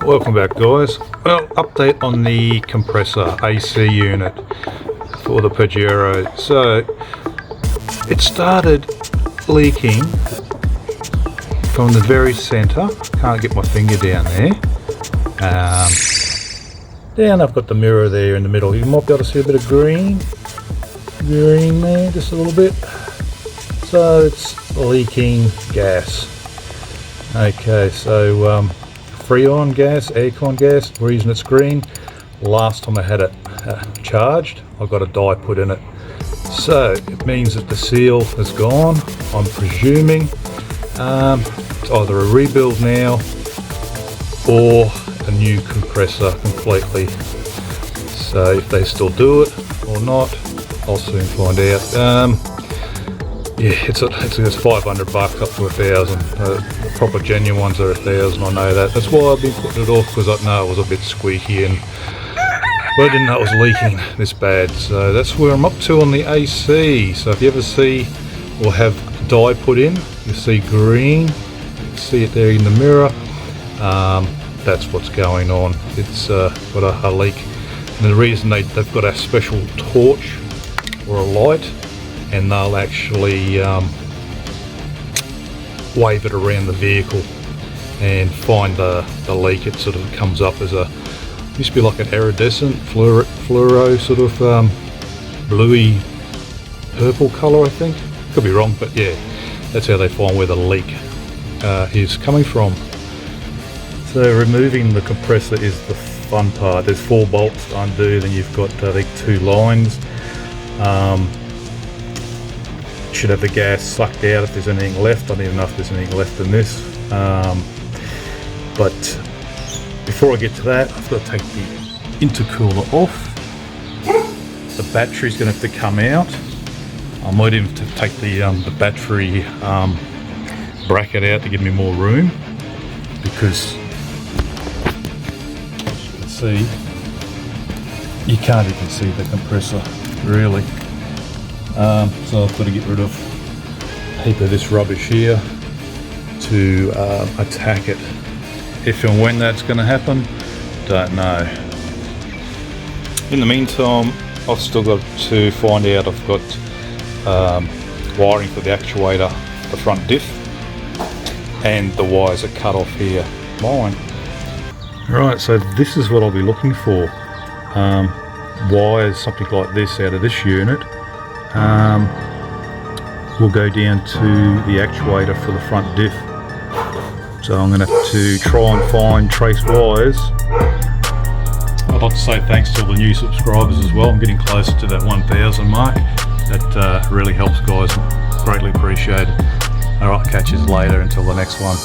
Welcome back, guys. Well, update on the compressor AC unit for the Pajero. So it started leaking from the very center. Can't get my finger down there. Then I've got the mirror there in the middle. You might be able to see a bit of green there, just a little bit. So it's leaking gas. Okay, so Freon gas, aircon gas. The reason it's green, last time I had it charged, I got a dye put in it. So it means that the seal is gone, I'm presuming. It's either a rebuild now or a new compressor completely. So if they still do it or not, I'll soon find out. Yeah, it's $500 up to $1,000. Proper genuine ones are $1,000. I know that. That's why I've been putting it off, because I know it was a bit squeaky, but I didn't know it was leaking this bad. So that's where I'm up to on the AC. So if you ever see or have dye put in, you see green. You see it there in the mirror. That's what's going on. It's got a leak. And the reason they've got a special torch or a light, and they'll actually wave it around the vehicle and find the leak. It sort of comes up as used to be like an iridescent fluoro sort of bluey purple colour, I think. Could be wrong, but yeah, that's how they find where the leak is coming from. So removing the compressor is the fun part. There's 4 bolts to undo, then you've got I think 2 lines. Should have the gas sucked out if there's anything left. I don't even know if there's anything left in this. But before I get to that, I've got to take the intercooler off. The battery's going to have to come out. I might even have to take the battery bracket out to give me more room, because as you can see, you can't even see the compressor really. So I've got to get rid of a heap of this rubbish here to attack it. If and when that's going to happen, don't know. In the meantime, I've still got to find out. I've got wiring for the actuator, the front diff, and the wires are cut off here. Mine. Right, so this is what I'll be looking for. Wires, something like this out of this unit. Will go down to the actuator for the front diff. So I'm going to have to try and trace wires. I'd like to say thanks to all the new subscribers as well. I'm getting closer to that 1,000 mark. That really helps, guys. Greatly appreciated. Alright, catch you later until the next one.